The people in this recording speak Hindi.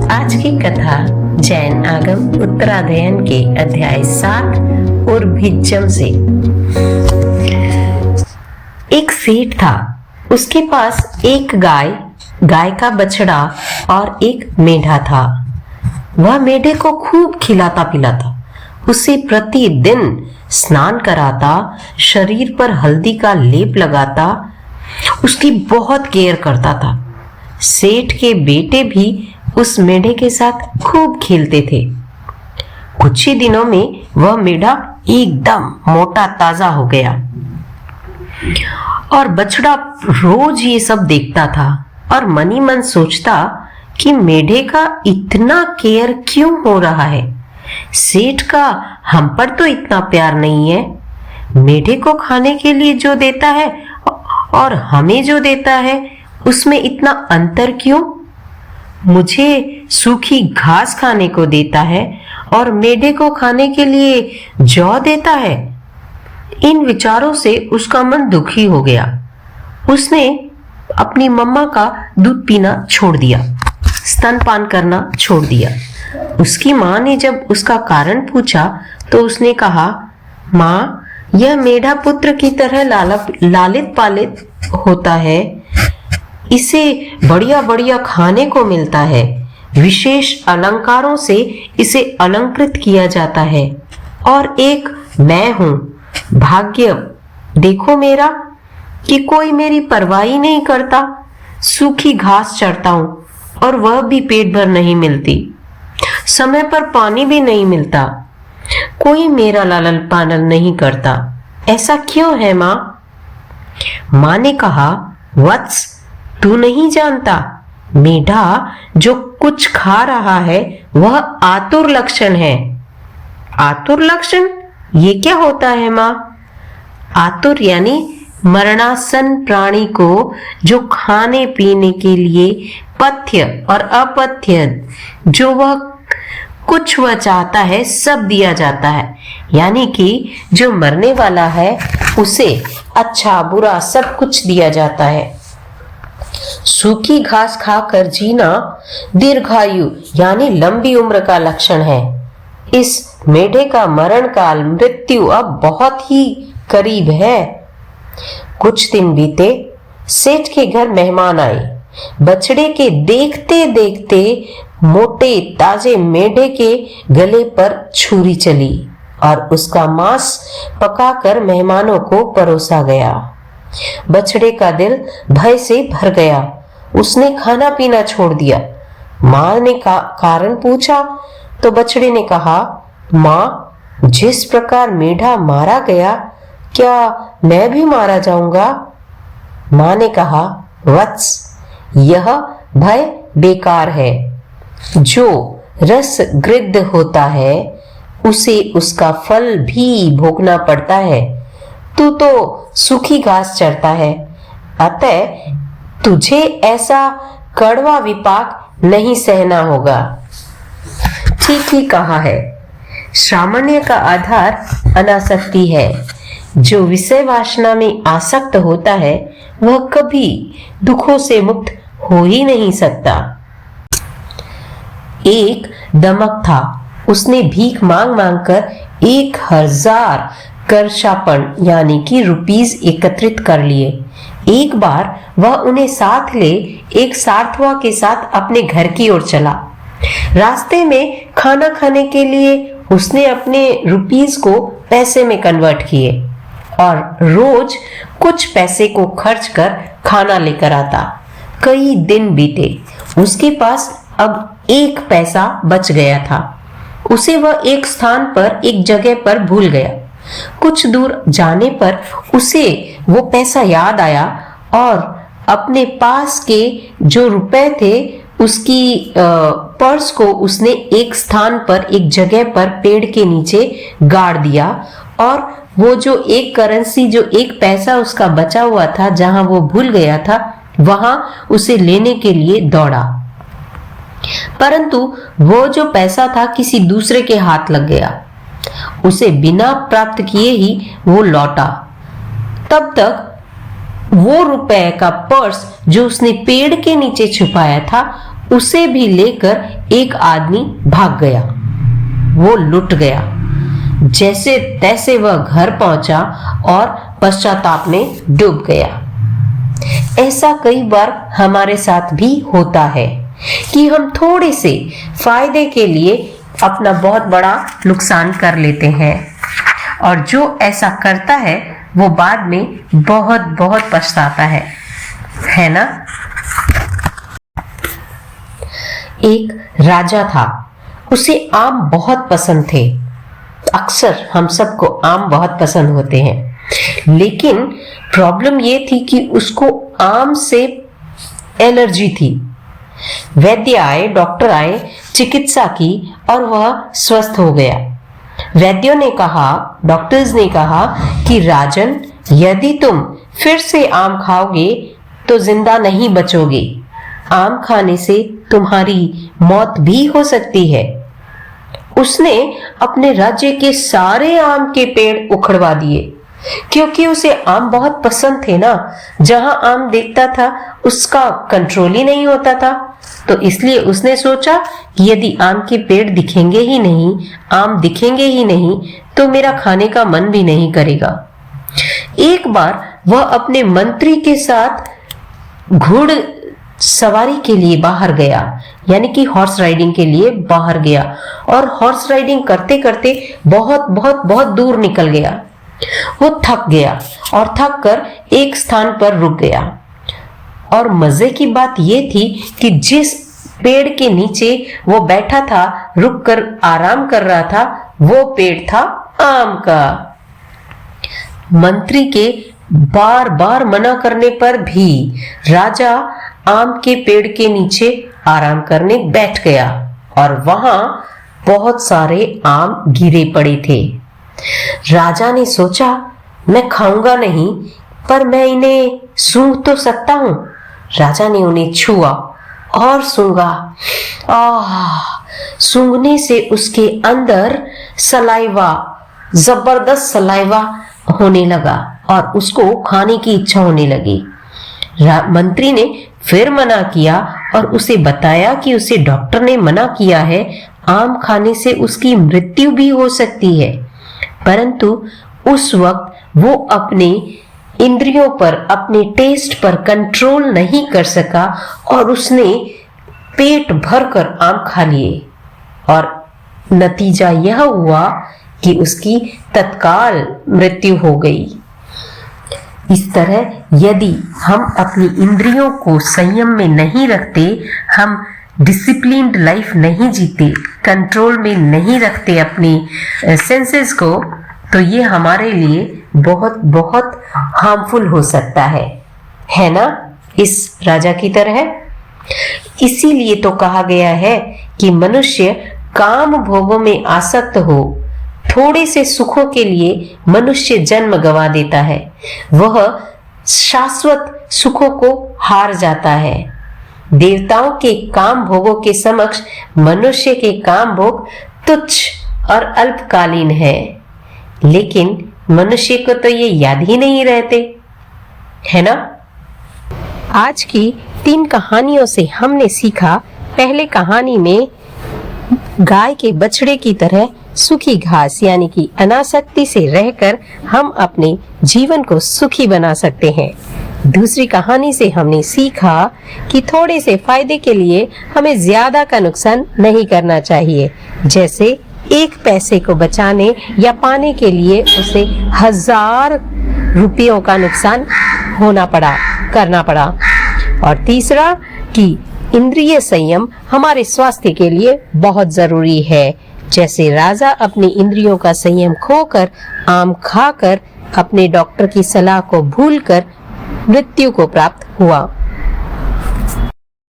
आज की कथा जैन आगम उत्तरायण के अध्याय 7 उर्भिज्जम से। एक सेठ था, उसके पास एक गाय का बछड़ा और एक मेढ़ा था। वह मेढ़े को खूब खिलाता पिलाता, उसे प्रतिदिन स्नान कराता, शरीर पर हल्दी का लेप लगाता, उसकी बहुत केयर करता था। सेठ के बेटे भी उस मेढ़े के साथ खूब खेलते थे। कुछ ही दिनों में वह मेढ़ा एकदम मोटा ताजा हो गया और बछड़ा रोज ये सब देखता था और मन ही मन सोचता कि मेढ़े का इतना केयर क्यों हो रहा है। सेठ का हम पर तो इतना प्यार नहीं है। मेढ़े को खाने के लिए जो देता है और हमें जो देता है उसमें इतना अंतर क्यों? मुझे सूखी घास खाने को देता है और मेढ़े को खाने के लिए जौ देता है। इन विचारों से उसका मन दुखी हो गया। उसने अपनी मम्मा का दूध पीना छोड़ दिया, स्तनपान करना छोड़ दिया। उसकी माँ ने जब उसका कारण पूछा तो उसने कहा, माँ, यह मेढ़ा पुत्र की तरह लालित पालित होता है। इसे बढ़िया बढ़िया खाने को मिलता है, विशेष अलंकारों से इसे अलंकृत किया जाता है। और एक मैं हूं, भाग्य देखो मेरा कि कोई मेरी परवाह नहीं करता। सूखी घास चरता हूं और वह भी पेट भर नहीं मिलती, समय पर पानी भी नहीं मिलता, कोई मेरा लालन पालन नहीं करता। ऐसा क्यों है माँ? माँ ने कहा, वत्स, तू नहीं जानता, मेढ़ा जो कुछ खा रहा है वह आतुर लक्षण है। आतुर लक्षण ये क्या होता है माँ? आतुर यानी मरणासन प्राणी को जो खाने पीने के लिए पथ्य और अपथ्य जो वह कुछ वह चाहता है सब दिया जाता है। यानी कि जो मरने वाला है उसे अच्छा बुरा सब कुछ दिया जाता है। सूखी घास खाकर जीना दीर्घायु यानी लंबी उम्र का लक्षण है। इस मेढ़े का मरण काल मृत्यु अब बहुत ही करीब है। कुछ दिन बीते, सेठ के घर मेहमान आए। बछड़े के देखते देखते मोटे ताजे मेढ़े के गले पर छुरी चली और उसका मांस पकाकर मेहमानों को परोसा गया। बछड़े का दिल भय से भर गया, उसने खाना पीना छोड़ दिया। माँ ने कारण पूछा तो बछड़े ने कहा, माँ, जिस प्रकार मेढ़ा मारा गया क्या मैं भी मारा जाऊंगा? माँ ने कहा, वत्स, यह भय बेकार है। जो रस गृध्य होता है उसे उसका फल भी भोगना पड़ता है। तू तो सूखी घास चरता है, अतः तुझे ऐसा कड़वा विपाक नहीं सहना होगा। ठीक ही कहा है। सामान्य का आधार अनासक्ति है। जो विषय वासना में आसक्त होता है वह कभी दुखों से मुक्त हो ही नहीं सकता। एक दमक था, उसने भीख मांग मांग कर 1000 करशापण यानी कि रुपीस एकत्रित कर लिए। एक बार वह उन्हें साथ ले एक सार्थवा के साथ अपने घर की ओर चला। रास्ते में खाना खाने के लिए उसने अपने रुपीस को पैसे में कन्वर्ट किए और रोज कुछ पैसे को खर्च कर खाना लेकर आता। कई दिन बीते, उसके पास अब 1 पैसा बच गया था। उसे वह एक स्थान पर एक जगह पर भूल गया। कुछ दूर जाने पर उसे वो पैसा याद आया और अपने पास के जो रुपए थे उसकी पर्स को उसने एक स्थान पर एक जगह पर पेड़ के नीचे गाड़ दिया और वो जो एक करेंसी जो 1 पैसा उसका बचा हुआ था जहां वो भूल गया था वहां उसे लेने के लिए दौड़ा। परंतु वो जो पैसा था किसी दूसरे के हाथ लग गया। उसे बिना प्राप्त किए ही वो लौटा। तब तक वो रुपए का पर्स जो उसने पेड़ के नीचे छुपाया था उसे भी लेकर एक आदमी भाग गया। वो लुट गया। जैसे तैसे वह घर पहुंचा और पश्चाताप में डूब गया। ऐसा कई बार हमारे साथ भी होता है कि हम थोड़े से फायदे के लिए अपना बहुत बड़ा नुकसान कर लेते हैं, और जो ऐसा करता है वो बाद में बहुत बहुत पछताता है ना। एक राजा था, उसे आम बहुत पसंद थे। अक्सर हम सबको आम बहुत पसंद होते हैं, लेकिन प्रॉब्लम ये थी कि उसको आम से एलर्जी थी। वैद्य आए, डॉक्टर आए, चिकित्सा की और वह स्वस्थ हो गया। वैद्यों ने कहा, डॉक्टर्स ने कहा कि राजन, यदि तुम फिर से आम खाओगे तो जिंदा नहीं बचोगे। आम खाने से तुम्हारी मौत भी हो सकती है। उसने अपने राज्य के सारे आम के पेड़ उखड़वा दिए, क्योंकि उसे आम बहुत पसंद थे ना। जहां आम देखता था उसका कंट्रोल ही नहीं होता था, तो इसलिए उसने सोचा कि यदि आम के पेड़ दिखेंगे ही नहीं, आम दिखेंगे ही नहीं, तो मेरा खाने का मन भी नहीं करेगा। एक बार वह अपने मंत्री के साथ घुड़ सवारी के लिए बाहर गया, यानी कि हॉर्स राइडिंग के लिए बाहर गया, और हॉर्स राइडिंग करते करते बहुत बहुत बहुत दूर निकल गया। वो थक गया और थक कर एक स्थान पर रुक गया। और मजे की बात यह थी कि जिस पेड़ के नीचे वो बैठा था, रुक कर आराम कर रहा था, वो पेड़ था आम का। मंत्री के बार बार मना करने पर भी राजा आम के पेड़ के नीचे आराम करने बैठ गया, और वहां बहुत सारे आम गिरे पड़े थे। राजा ने सोचा, मैं खाऊंगा नहीं, पर मैं इन्हें सूंघ तो सकता हूं। राजा ने उन्हें छुआ और सूंघा। सूंघने से उसके अंदर सलाइवा, जबरदस्त सलाइवा होने लगा और उसको खाने की इच्छा होने लगी। मंत्री ने फिर मना किया और उसे बताया कि उसे डॉक्टर ने मना किया है, आम खाने से उसकी मृत्यु भी हो सकती है। परंतु उस वक्त वो अपने इंद्रियों पर, अपने टेस्ट पर कंट्रोल नहीं कर सका और उसने पेट भरकर आम खा लिए, और नतीजा यह हुआ कि उसकी तत्काल मृत्यु हो गई। इस तरह यदि हम अपनी इंद्रियों को संयम में नहीं रखते, हम डिसिप्लिन्ड लाइफ नहीं जीते, कंट्रोल में नहीं रखते अपनी सेंसेस को, तो ये हमारे लिए बहुत बहुत हार्मफुल हो सकता है ना, इस राजा की तरह। इसीलिए तो कहा गया है कि मनुष्य काम भोगों में आसक्त हो, थोड़े से सुखों के लिए मनुष्य जन्म गंवा देता है, वह शाश्वत सुखों को हार जाता है। देवताओं के काम भोगों के समक्ष मनुष्य के काम भोग तुच्छ और अल्पकालीन है, लेकिन मनुष्य को तो ये याद ही नहीं रहते, है ना। आज की 3 कहानियों से हमने सीखा, पहले कहानी में गाय के बछड़े की तरह सुखी घास यानी कि अनासक्ति से रहकर हम अपने जीवन को सुखी बना सकते हैं। दूसरी कहानी से हमने सीखा कि थोड़े से फायदे के लिए हमें ज्यादा का नुकसान नहीं करना चाहिए, जैसे 1 पैसे को बचाने या पाने के लिए उसे 1000 रुपयों का नुकसान करना पड़ा। और तीसरा कि इंद्रिय संयम हमारे स्वास्थ्य के लिए बहुत जरूरी है, जैसे राजा अपनी इंद्रियों का संयम खोकर आम खाकर अपने डॉक्टर की सलाह को भूलकर मृत्यु को प्राप्त हुआ।